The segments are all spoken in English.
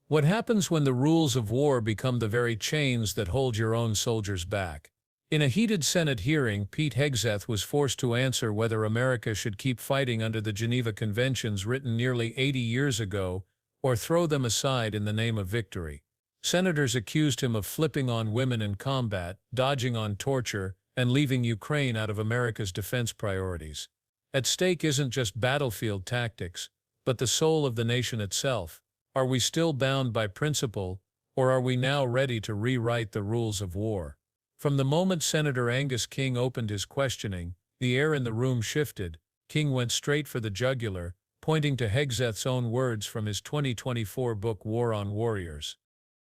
What happens when the rules of war become the very chains that hold your own soldiers back? In a heated Senate hearing, Pete Hegseth was forced to answer whether America should keep fighting under the Geneva Conventions written nearly 80 years ago, or throw them aside in the name of victory. Senators accused him of flipping on women in combat, dodging on torture, and leaving Ukraine out of America's defense priorities. At stake isn't just battlefield tactics, but the soul of the nation itself. Are we still bound by principle, or are we now ready to rewrite the rules of war? From the moment Senator Angus King opened his questioning, the air in the room shifted. King went straight for the jugular, pointing to Hegseth's own words from his 2024 book War on Warriors.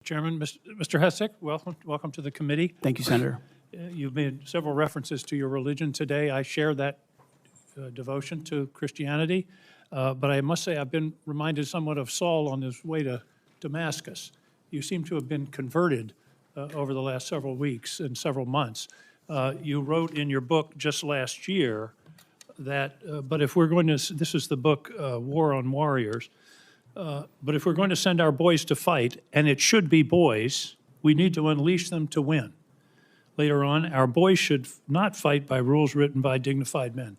Chairman, Mr. Hegseth, welcome to the committee. Thank you, Senator. You've made several references to your religion today. I share that devotion to Christianity, but I must say I've been reminded somewhat of Saul on his way to Damascus. You seem to have been converted over the last several weeks and several months. You wrote in your book just last year that, but if we're going to, this is the book War on Warriors, but if we're going to send our boys to fight, and it should be boys, we need to unleash them to win. Later on, our boys should not fight by rules written by dignified men.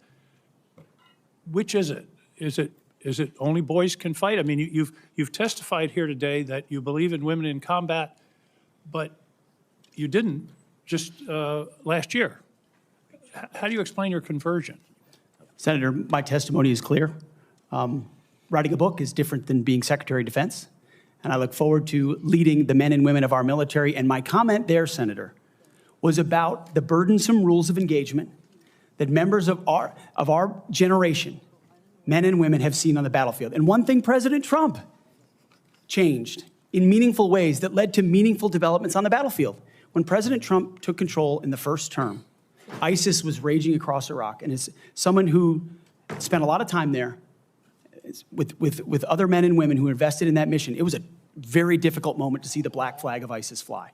Which is it? Is it only boys can fight? I mean, you've testified here today that you believe in women in combat, but you didn't just last year. How do you explain your conversion? Senator, my testimony is clear. Writing a book is different than being Secretary of Defense, and I look forward to leading the men and women of our military. And my comment there, Senator, was about the burdensome rules of engagement that members of our generation, men and women, have seen on the battlefield. And one thing President Trump changed in meaningful ways that led to meaningful developments on the battlefield. When President Trump took control in the first term, ISIS was raging across Iraq. And as someone who spent a lot of time there with other men and women who invested in that mission, it was a very difficult moment to see the black flag of ISIS fly.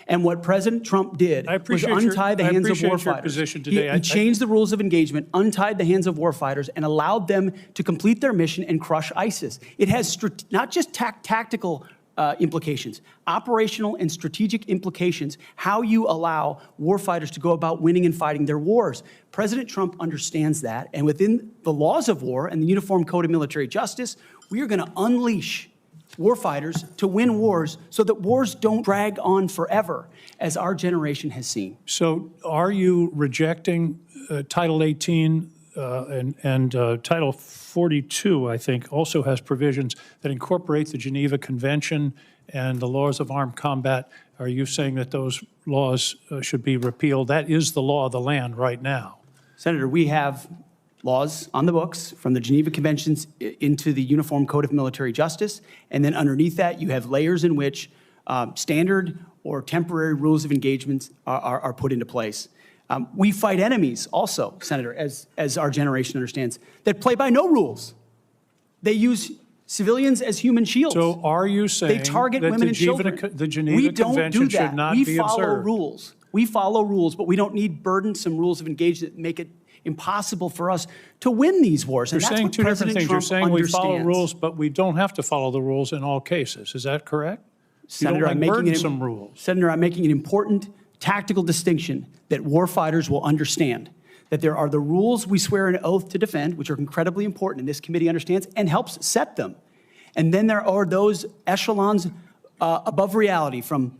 And what President Trump did was untie the hands of warfighters. He changed the rules of engagement, untied the hands of warfighters, and allowed them to complete their mission and crush ISIS. It has not just tactical implications, operational and strategic implications, how you allow warfighters to go about winning and fighting their wars. President Trump understands that, and within the laws of war and the Uniform Code of Military Justice, we are going to unleash warfighters to win wars so that wars don't drag on forever, as our generation has seen. So are you rejecting Title 18 and Title 42, I think, also has provisions that incorporate the Geneva Convention and the laws of armed combat? Are you saying that those laws should be repealed? That is the law of the land right now. Senator, we have laws on the books from the Geneva Conventions into the Uniform Code of Military Justice, and then underneath that you have layers in which standard or temporary rules of engagement are put into place. We fight enemies also, Senator, as our generation understands, that play by no rules. They use civilians as human shields. So are you saying they target that women and children? The Geneva Convention should not be observed? We follow rules. We follow rules, but we don't need burdensome rules of engagement that make it impossible for us to win these wars. And You're saying two different things. You're saying we follow rules, but we don't have to follow the rules in all cases. Is that correct? Senator, I'm making Senator, I'm making an important tactical distinction that warfighters will understand. That there are the rules we swear an oath to defend, which are incredibly important, and this committee understands and helps set them. And then there are those echelons above reality, from,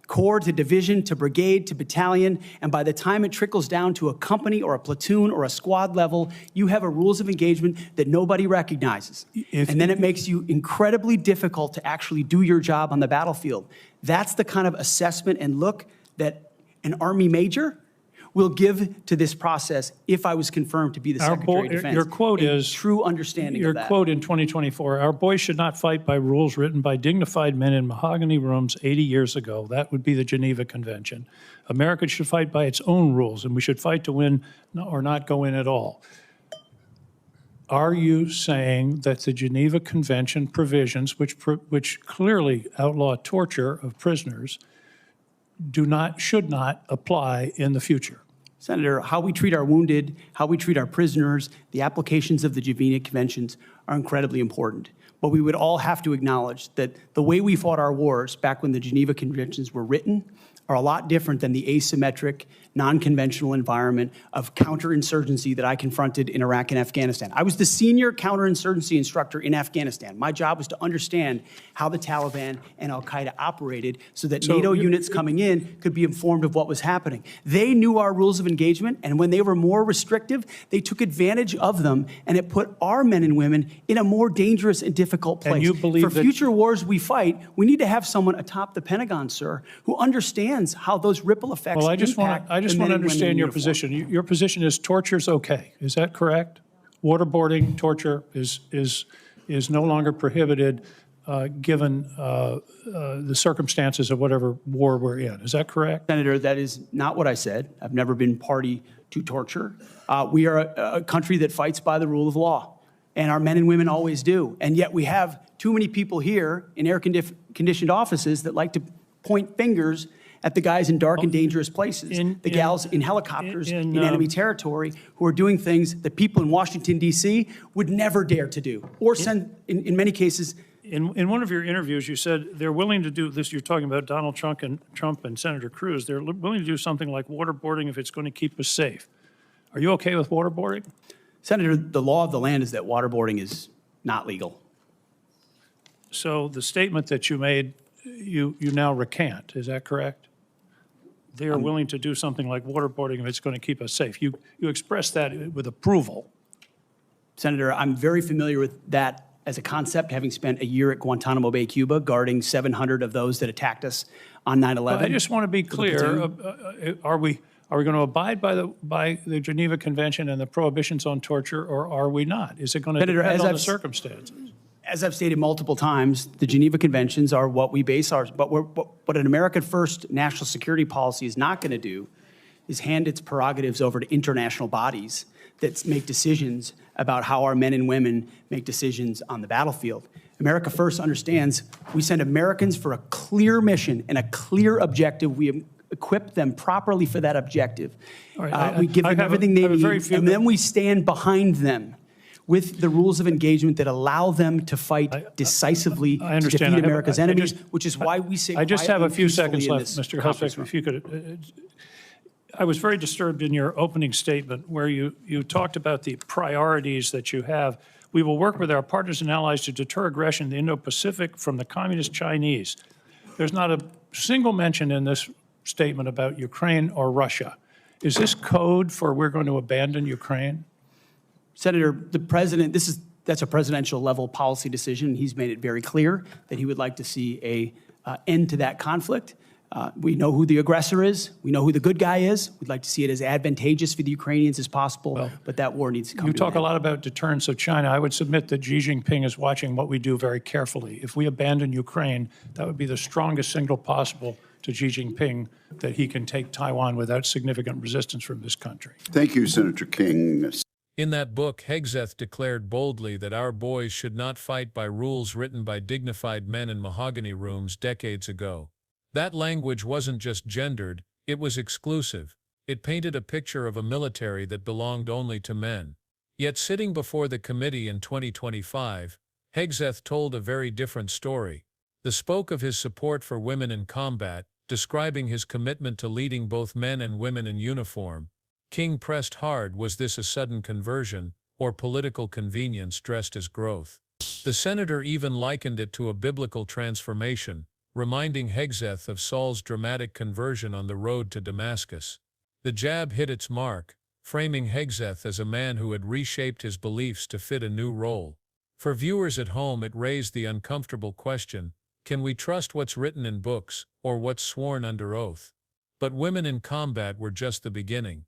corps to division to brigade to battalion, and by the time it trickles down to a company or a platoon or a squad level, you have a rules of engagement that nobody recognizes. And then it makes you incredibly difficult to actually do your job on the battlefield. That's the kind of assessment and look that an Army major will give to this process if I was confirmed to be the Secretary of Defense. Your quote is true understanding of that. Your quote in 2024, our boys should not fight by rules written by dignified men in mahogany rooms 80 years ago. That would be the Geneva Convention. America should fight by its own rules, and we should fight to win or not go in at all. Are you saying that the Geneva Convention provisions, which clearly outlaw torture of prisoners, should not apply in the future? Senator, how we treat our wounded, how we treat our prisoners, the applications of the Geneva Conventions are incredibly important. but we would all have to acknowledge that the way we fought our wars back when the Geneva Conventions were written are a lot different than the asymmetric, non-conventional environment of counterinsurgency that I confronted in Iraq and Afghanistan. I was the senior counterinsurgency instructor in Afghanistan. My job was to understand how the Taliban and al-Qaeda operated so that NATO units coming in could be informed of what was happening. They knew our rules of engagement, and when they were more restrictive, they took advantage of them, and it put our men and women in a more dangerous and difficult place. And you believe For future wars we fight, we need to have someone atop the Pentagon, sir, who understands how those ripple effects Well, I just want impact to the men and women in understand your uniform. position. Your position is torture's okay. Is that correct? Waterboarding, torture is no longer prohibited given the circumstances of whatever war we're in. Is that correct? Senator, that is not what I said. I've never been party to torture. We are a country that fights by the rule of law, and our men and women always do. And yet we have too many people here in air-conditioned offices that like to point fingers at the guys in dark and dangerous places, the gals in helicopters in enemy territory who are doing things that people in Washington, D.C. would never dare to do, or send, in many cases. In one of your interviews, you said they're willing to do this. You're talking about Donald Trump and Senator Cruz. They're willing to do something like waterboarding if it's going to keep us safe. Are you okay with waterboarding? Senator, the law of the land is that waterboarding is not legal. So the statement that you made, you now recant. Is that correct? They are willing to do something like waterboarding if it's going to keep us safe. You expressed that with approval. Senator, I'm very familiar with that as a concept, having spent a year at Guantanamo Bay, Cuba, guarding 700 of those that attacked us on 9/11. I just want to be clear. Are we going to abide by the Geneva Convention and the prohibitions on torture, or are we not? Is it going to depend on the circumstances? As I've stated multiple times, the Geneva Conventions are what we base ours. But what an American first national security policy is not going to do is hand its prerogatives over to international bodies that make decisions about how our men and women make decisions on the battlefield. America First understands we send Americans for a clear mission and a clear objective. We equip them properly for that objective. Right, we give them everything they need, and then we stand behind them with the rules of engagement that allow them to fight decisively to defeat America's enemies, which is why we say I just have a few seconds left, Mr. Mr. Hegseth, if you could. I was very disturbed in your opening statement where you talked about the priorities that you have. We will work with our partners and allies to deter aggression in the Indo-Pacific from the Communist Chinese. There's not a single mention in this statement about Ukraine or Russia. Is this code for we're going to abandon Ukraine? Senator, the president, that's a presidential level policy decision. He's made it very clear that he would like to see a end to that conflict. We know who the aggressor is. We know who the good guy is. We'd like to see it as advantageous for the Ukrainians as possible, but that war needs to come to an end. You talk a lot about deterrence of China. I would submit that Xi Jinping is watching what we do very carefully. If we abandon Ukraine, that would be the strongest signal possible to Xi Jinping that he can take Taiwan without significant resistance from this country. Thank you, Senator King. In that book, Hegseth declared boldly that our boys should not fight by rules written by dignified men in mahogany rooms decades ago. That language wasn't just gendered, it was exclusive. It painted a picture of a military that belonged only to men. Yet sitting before the committee in 2025, Hegseth told a very different story. He spoke of his support for women in combat, describing his commitment to leading both men and women in uniform. King pressed hard, was this a sudden conversion, or political convenience dressed as growth? The senator even likened it to a biblical transformation, reminding Hegseth of Saul's dramatic conversion on the road to Damascus. The jab hit its mark, framing Hegseth as a man who had reshaped his beliefs to fit a new role. For viewers at home, it raised the uncomfortable question, can we trust what's written in books, or what's sworn under oath? But women in combat were just the beginning.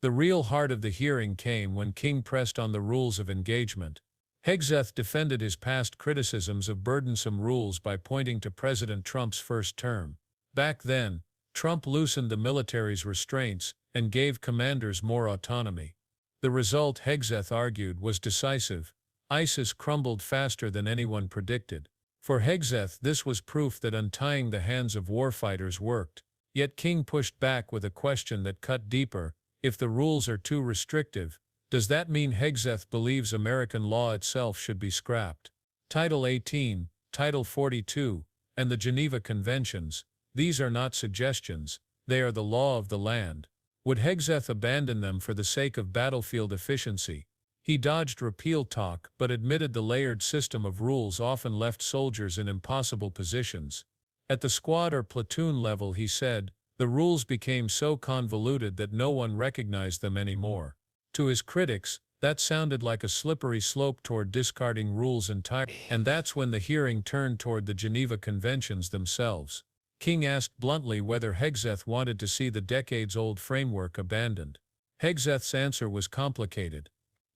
The real heart of the hearing came when King pressed on the rules of engagement. Hegseth defended his past criticisms of burdensome rules by pointing to President Trump's first term. Back then, Trump loosened the military's restraints and gave commanders more autonomy. The result, Hegseth argued, was decisive. ISIS crumbled faster than anyone predicted. For Hegseth, this was proof that untying the hands of warfighters worked. Yet King pushed back with a question that cut deeper. If the rules are too restrictive, does that mean Hegseth believes American law itself should be scrapped? Title 18, Title 42, and the Geneva Conventions, these are not suggestions, they are the law of the land. Would Hegseth abandon them for the sake of battlefield efficiency? He dodged repeal talk but admitted the layered system of rules often left soldiers in impossible positions. At the squad or platoon level, he said, the rules became so convoluted that no one recognized them anymore. To his critics, that sounded like a slippery slope toward discarding rules entirely, and that's when the hearing turned toward the Geneva Conventions themselves. King asked bluntly whether Hegseth wanted to see the decades-old framework abandoned. Hegseth's answer was complicated.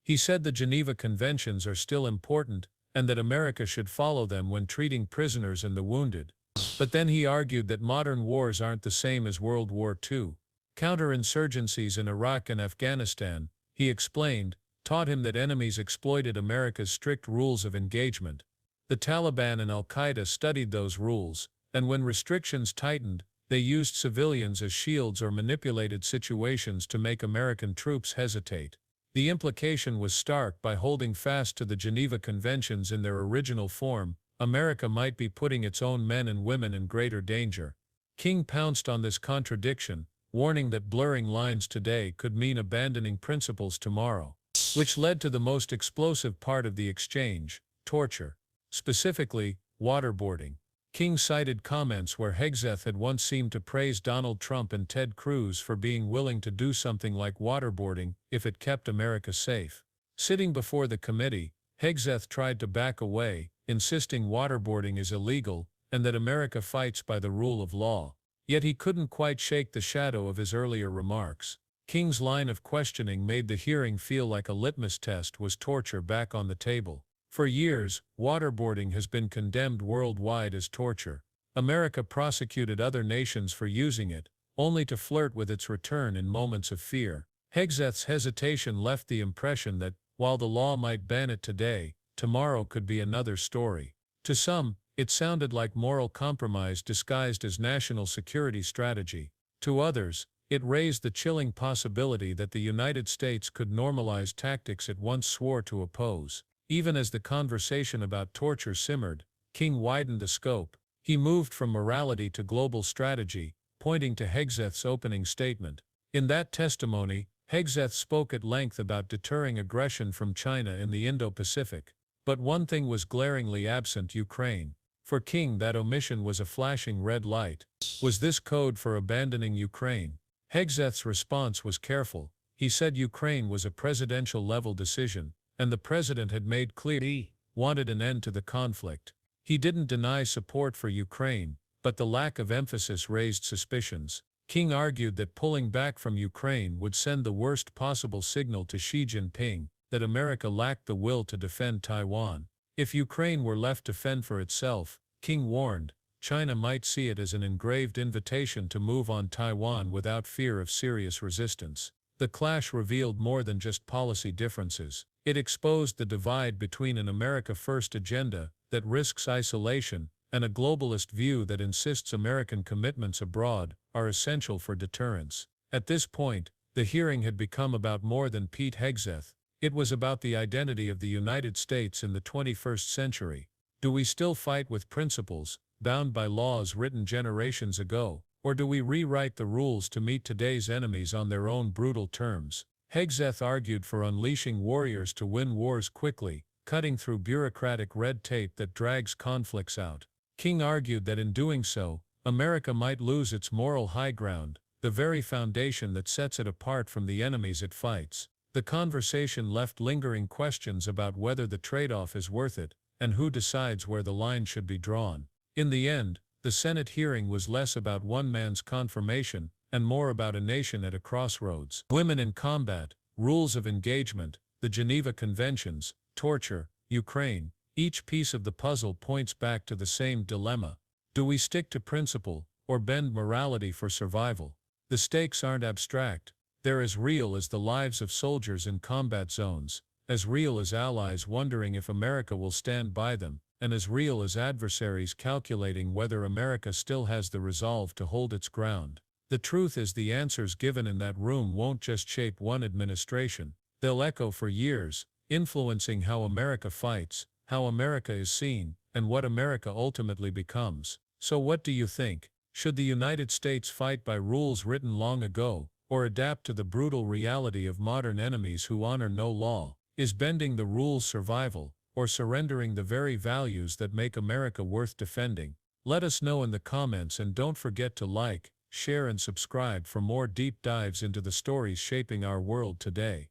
He said the Geneva Conventions are still important, and that America should follow them when treating prisoners and the wounded. But then he argued that modern wars aren't the same as World War II. Counterinsurgencies in Iraq and Afghanistan, he explained, taught him that enemies exploited America's strict rules of engagement. The Taliban and Al-Qaeda studied those rules, and when restrictions tightened, they used civilians as shields or manipulated situations to make American troops hesitate. The implication was stark. By holding fast to the Geneva Conventions in their original form, America might be putting its own men and women in greater danger. King pounced on this contradiction, warning that blurring lines today could mean abandoning principles tomorrow. Which led to the most explosive part of the exchange, torture. Specifically, waterboarding. King cited comments where Hegseth had once seemed to praise Donald Trump and Ted Cruz for being willing to do something like waterboarding if it kept America safe. Sitting before the committee, Hegseth tried to back away, insisting waterboarding is illegal and that America fights by the rule of law. Yet he couldn't quite shake the shadow of his earlier remarks. King's line of questioning made the hearing feel like a litmus test. Was torture back on the table? For years, waterboarding has been condemned worldwide as torture. America prosecuted other nations for using it, only to flirt with its return in moments of fear. Hegseth's hesitation left the impression that, while the law might ban it today, tomorrow could be another story. To some, it sounded like moral compromise disguised as national security strategy. To others, it raised the chilling possibility that the United States could normalize tactics it once swore to oppose. Even as the conversation about torture simmered, King widened the scope. He moved from morality to global strategy, pointing to Hegseth's opening statement. In that testimony, Hegseth spoke at length about deterring aggression from China in the Indo-Pacific. But one thing was glaringly absent: Ukraine. For King, that omission was a flashing red light. Was this code for abandoning Ukraine? Hegseth's response was careful. He said Ukraine was a presidential-level decision, and the president had made clear he wanted an end to the conflict. He didn't deny support for Ukraine, but the lack of emphasis raised suspicions. King argued that pulling back from Ukraine would send the worst possible signal to Xi Jinping, that America lacked the will to defend Taiwan. If Ukraine were left to fend for itself, King warned, China might see it as an engraved invitation to move on Taiwan without fear of serious resistance. The clash revealed more than just policy differences. It exposed the divide between an America First agenda that risks isolation and a globalist view that insists American commitments abroad are essential for deterrence. At this point, the hearing had become about more than Pete Hegseth. It was about the identity of the United States in the 21st century. Do we still fight with principles, bound by laws written generations ago, or do we rewrite the rules to meet today's enemies on their own brutal terms? Hegseth argued for unleashing warriors to win wars quickly, cutting through bureaucratic red tape that drags conflicts out. King argued that in doing so, America might lose its moral high ground, the very foundation that sets it apart from the enemies it fights. The conversation left lingering questions about whether the trade-off is worth it, and who decides where the line should be drawn. In the end, the Senate hearing was less about one man's confirmation, and more about a nation at a crossroads. Women in combat, rules of engagement, the Geneva Conventions, torture, Ukraine, each piece of the puzzle points back to the same dilemma. Do we stick to principle, or bend morality for survival? The stakes aren't abstract. They're as real as the lives of soldiers in combat zones, as real as allies wondering if America will stand by them, and as real as adversaries calculating whether America still has the resolve to hold its ground. The truth is, the answers given in that room won't just shape one administration. They'll echo for years, influencing how America fights, how America is seen, and what America ultimately becomes. So what do you think? Should the United States fight by rules written long ago, or adapt to the brutal reality of modern enemies who honor no law? Is bending the rules survival, or surrendering the very values that make America worth defending? Let us know in the comments, and don't forget to like, share and subscribe for more deep dives into the stories shaping our world today.